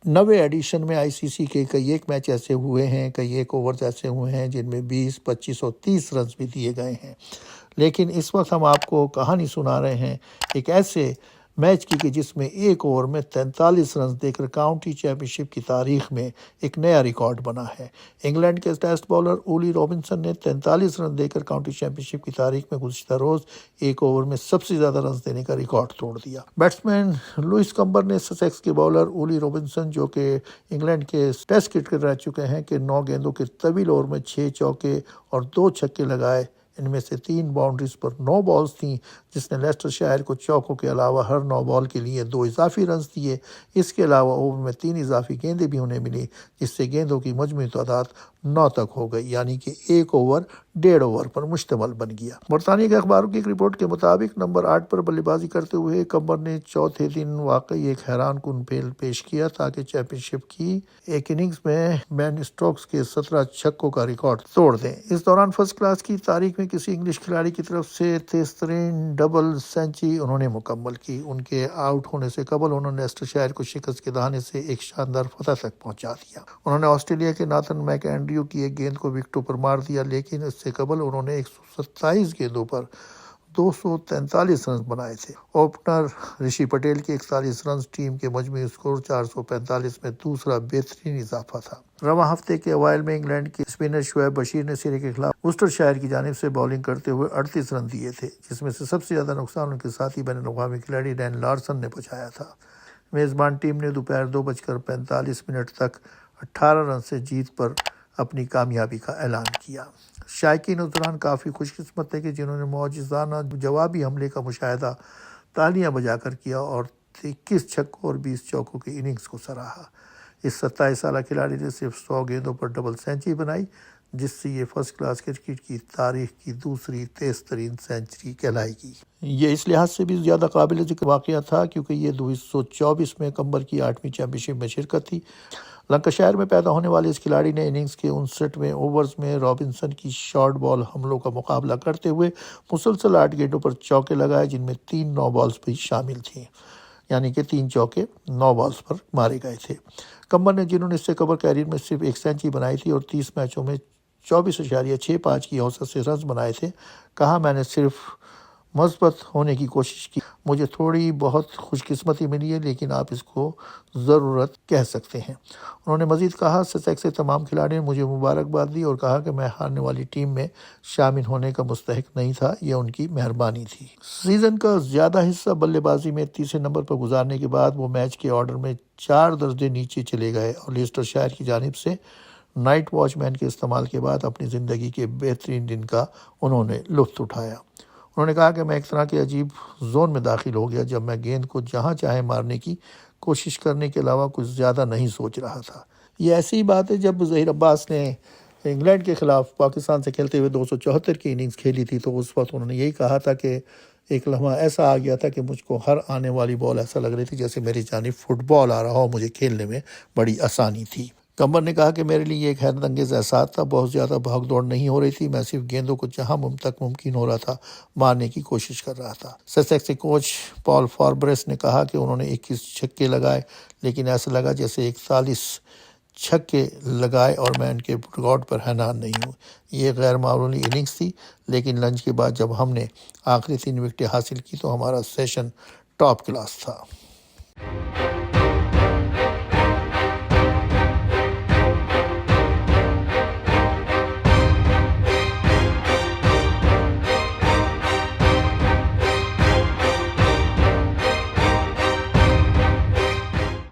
नवे एडिशन में आईसीसी के कई एक मैच ऐसे हुए हैं, कई एक ओवर्स ऐसे हुए हैं जिनमें 20, 25 और 30 रन भी दिए गए हैं। लेकिन इस वक्त हम आपको कहानी सुना रहे हैं एक ऐसे मैच की कि जिसमें एक ओवर में 43 रन देकर काउंटी चैंपियनशिप की तारीख में एक नया रिकॉर्ड बना है। इंग्लैंड के टेस्ट बॉलर ओली रॉबिन्सन ने 43 रन देकर काउंटी चैंपियनशिप की तारीख में गुज़िश्ता रोज एक ओवर में सबसे ज़्यादा रन देने का रिकॉर्ड तोड़ दिया। बैट्समैन लुइस कंबर ने ससेक्स के बॉलर ओली रॉबिन्सन, जो कि इंग्लैंड के टेस्ट क्रिकेटर रह चुके हैं, कि 9 गेंदों के तवील ओवर में 6 चौके और 2 छक्के लगाए। इनमें से 3 बाउंड्रीज पर 9 बॉल्स थीं, जिसने लेस्टरशायर को चौकों के अलावा हर 9 बॉल के लिए 2 इजाफी रन दिए। इसके अलावा ओवर में 3 इजाफी गेंदें भी उन्हें मिली, जिससे गेंदों की मजमूई तादाद 9 तक हो गई, यानी कि एक ओवर 1.5 ओवर पर मुश्तमल बन गया। बरतानिया के अखबारों की एक रिपोर्ट के मुताबिक नंबर 8 पर बल्लेबाजी करते हुए कंबर ने चौथे दिन वाकई एक हैरानकुन खेल पेश किया, ताकि चैंपियनशिप की एक इनिंग्स में बेन स्टोक्स के 17 छक्कों का रिकॉर्ड तोड़ दें। इस दौरान फर्स्ट क्लास की तारीख में किसी इंग्लिश खिलाड़ी की तरफ से तेज़तरीन डबल सेंचुरी उन्होंने मुकम्मल की। उनके आउट होने से कबल उन्होंने लेस्टरशायर को शिकस्त के दहाने से एक शानदार फतह तक पहुंचा दिया। उन्होंने ऑस्ट्रेलिया के नाथन मैकएंड्रयू की एक गेंद को विकेटों पर मार दिया, लेकिन इससे कबल उन्होंने 127 गेंदों पर 243 रन बनाए थे। ओपनर ऋषि पटेल के 41 रन टीम के मजमूई स्कोर 445 में दूसरा बेहतरीन इजाफा था। रवां हफ्ते के अवाइल में इंग्लैंड के स्पिनर शुएब बशीर ने सिरे के खिलाफ वुस्टरशायर की जानिब से बॉलिंग करते हुए 38 रन दिए थे, जिसमें से सबसे ज्यादा नुकसान उनके साथी बैनुल-अक़वामी खिलाड़ी डैन लार्सन ने पहुंचाया था। मेजबान टीम ने दोपहर 2:45 तक 18 रन से जीत पर अपनी कामयाबी का ऐलान किया। शायकीन उस दौरान काफ़ी खुशकिस्मत थे कि जिन्होंने मौजिज़ाना जवाबी हमले का मुशाहिदा तालियां बजाकर किया और 21 छक्कों और 20 चौकों की इनिंग्स को सराहा। इस 27 साल खिलाड़ी ने सिर्फ 100 गेंदों पर डबल सेंचुरी बनाई, जिससे ये फर्स्ट क्लास क्रिकेट की तारीख की दूसरी तेज़ तरीन सेंचुरी कहलाएगी। ये इस लिहाज से भी ज़्यादा काबिल ज़िक्र वाक़या था क्योंकि ये 1924 में कंबर की 8वीं चैंपियनशिप में शिरकत थी। लंकाशायर में पैदा होने वाले इस खिलाड़ी ने इनिंग्स के 59वें ओवर्स में रॉबिन्सन की शॉर्ट बॉल हमलों का मुकाबला करते हुए मुसलसल 8 गेंदों पर चौके लगाए, जिनमें 3 9 बॉल्स भी शामिल थीं, यानी कि 3 चौके 9 बॉल्स पर मारे गए थे। कंबर ने, जिन्होंने इससे कबर कैरियर में सिर्फ एक सेंचुरी बनाई थी और 30 मैचों में 24.65 की औसत से रन बनाए थे, कहा, मैंने सिर्फ मस्बत होने की कोशिश की। मुझे थोड़ी बहुत खुशकिस्मती मिली है, लेकिन आप इसको ज़रूरत कह सकते हैं। उन्होंने मज़ीद कहा, ससेक्स के तमाम खिलाड़ियों ने मुझे मुबारकबाद दी और कहा कि मैं हारने वाली टीम में शामिल होने का मुस्तहिक नहीं था, यह उनकी मेहरबानी थी। सीज़न का ज़्यादा हिस्सा बल्लेबाजी में तीसरे नंबर पर गुजारने के बाद वो मैच के ऑर्डर में 4 दर्जे नीचे चले गए और लेस्टरशायर की जानिब से नाइट वॉचमैन के इस्तेमाल के बाद अपनी ज़िंदगी के बेहतरीन दिन का उन्होंने लुत्फ़ उठाया। उन्होंने कहा कि मैं एक तरह के अजीब जोन में दाखिल हो गया, जब मैं गेंद को जहां चाहे मारने की कोशिश करने के अलावा कुछ ज़्यादा नहीं सोच रहा था। ये ऐसी बात है, जब ज़हीर अब्बास ने इंग्लैंड के ख़िलाफ़ पाकिस्तान से खेलते हुए 274 की इनिंग्स खेली थी, तो उस वक्त उन्होंने यही कहा था कि एक लम्हा ऐसा आ गया था कि मुझको हर आने वाली बॉल ऐसा लग रही थी जैसे मेरी जानिब फुटबॉल आ रहा हो, मुझे खेलने में बड़ी आसानी थी। कंबर ने कहा कि मेरे लिए ये एक हैरत अंगेज़ एहसास था। बहुत ज़्यादा भाग दौड़ नहीं हो रही थी, मैं सिर्फ गेंदों को जहां तक मुमकिन हो रहा था मारने की कोशिश कर रहा था। ससेक्स के कोच पॉल फार्बरेस ने कहा कि उन्होंने 21 छक्के लगाए, लेकिन ऐसा लगा जैसे 41 छक्के लगाए और मैं इनके रिकॉर्ड पर हैरान नहीं हूँ। ये गैर मामूली इनिंग्स थी, लेकिन लंच के बाद जब हमने आखिरी 3 विकेटें हासिल की तो हमारा सेशन टॉप क्लास था।